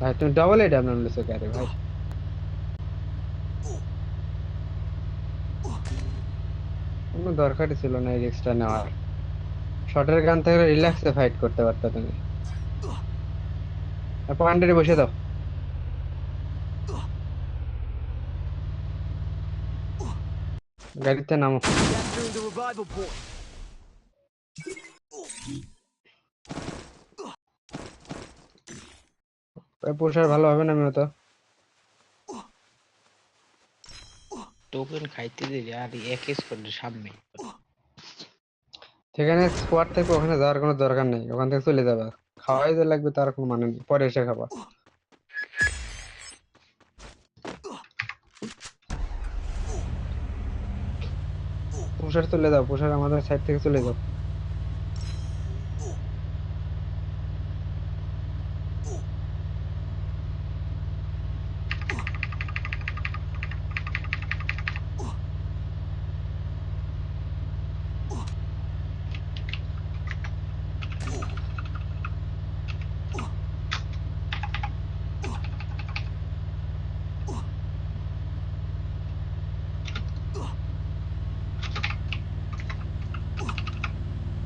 ভাই তুমি double Adam নামলেছো কে রে ভাই? কোনো দরকারই ছিল না এই রিস্কটা নেওয়ার। শর্টের গান থেকে রিল্যাক্সে ফাইট করতে পারতা তুমি। পয়েন্টে বসে দাও। গাড়িতে নামো। Capturing the revival point. পুষার ভালো হবে না আমি তো। টোকেন খাইতে দিলি আর এক স্কোয়াডের সামনে। সেখানে স্কোয়াড থেকে ওখানে যাওয়ার কোনো দরকার নেই, ওখান থেকে চলে যাবা। খাওয়াই যে লাগবে তার কোনো মানে নেই, পরে এসে খাবা। পুষার চলে যাও, পুষার আমাদের সাইড থেকে চলে যাও।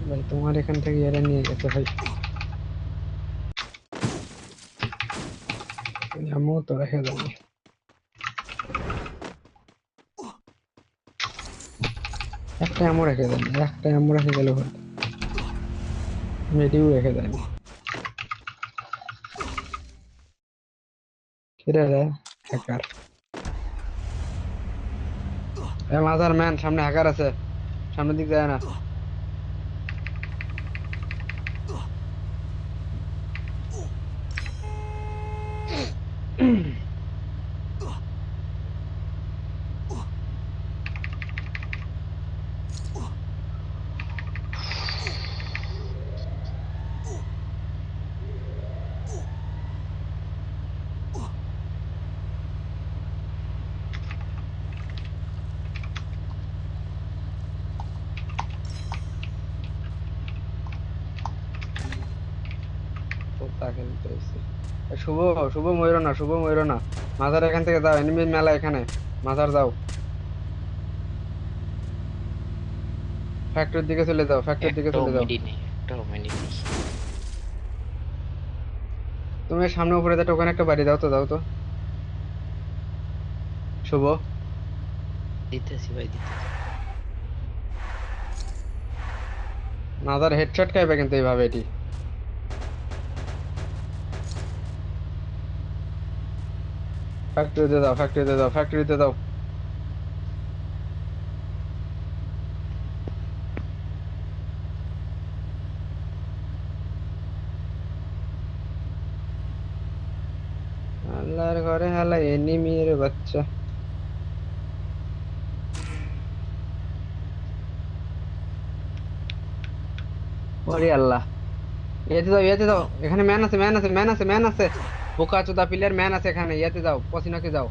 ভাই তোমার এখান থেকে এরা নিয়ে গেছে ভাই। আমিও তো রেখে যাবো। একটা এমন রেখে দেন, একটা এমন রেখে গেলে হয়। মেডিও রেখে দেন। কিরে রে হ্যাকার? মাজার ম্যান, সামনে হ্যাকার আছে, সামনের দিক যায় না। তোতা খেলতে এসে। শুভ, শুভ ময়ূর না, শুভ ময়ূর না। মাজার এখান থেকে যাও, এনিমি মেলা এখানে। মাজার যাও, ফ্যাক্টরির দিকে চলে যাও, ফ্যাক্টরির দিকে একটাও চলে যাও। মেডি নেই, একটাও মেডি নেই। তুমি সামনে উপরে যে টোকেন একটা বাড়ি দাও তো, দাও তো। শুভ, দিতেছি ভাই, দিতেছি। মাজার হেডশট খাইবে কিন্তু এইভাবে এটি। ফ্যাক্টরিতে দাও, ফ্যাক্টরিতে দাও, ফ্যাক্টরিতে দাও। আল্লাহর ঘরে হালা এনিমির বাচ্চা। ওরে আল্লাহ। ইয়েতে যাও, ইয়েতে যাও, এখানে ম্যান আছে, ম্যান আছে, ম্যান আছে, ম্যান আছে। বোকা চোদা প্লেয়ার ম্যান আছে এখানে, ইয়েতে যাও, পসিনাকে যাও।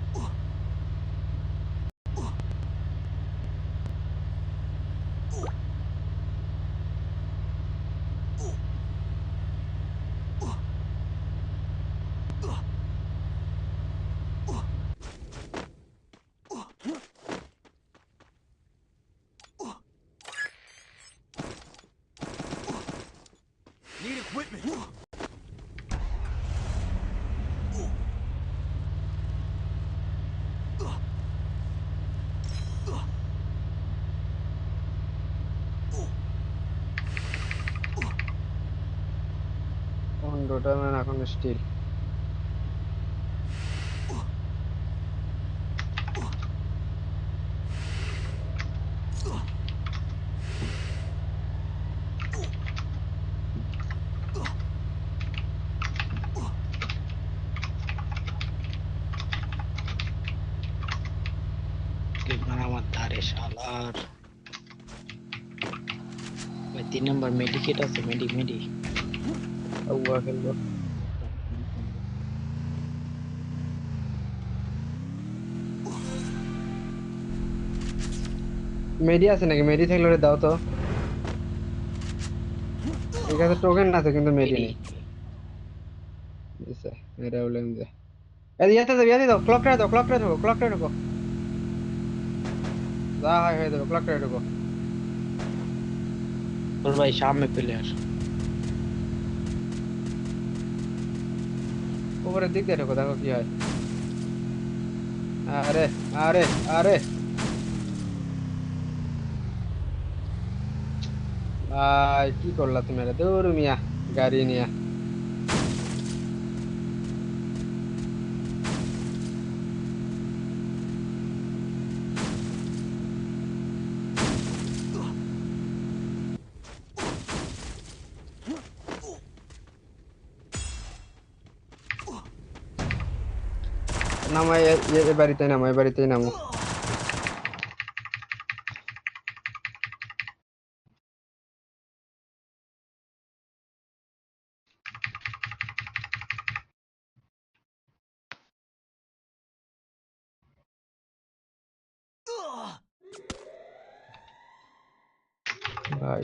Need equipment. অন্ডটা ম্যান এখন স্টিল। মানে আমার ধারে শালার। ভাই 3 নম্বর মেডিকেট আছে, মেডি মেডি। আউয়া খেলবো। মেডি আছে নাকি? মেডি থাকলে ওরে দাও তো। ঠিক আছে, টোকেন আছে কিন্তু মেডি মেডি নেই। দিছে মেরে বলেন যে এই ইয়াতে দাও ক্লকটা ঢোকো যা হয় হয়ে যাবে ক্লকটা ঢোকো তোর ভাই সামনে প্লেয়ার। উপরের দিক দিয়ে ঢোকো দেখো কি হয় আরে আরে আরে ভাই কি করলা তুমি রে দূর মিয়া গাড়ি নিয়া নামো এ বাড়িতে নামো এ বাড়িতেই নামো ভাই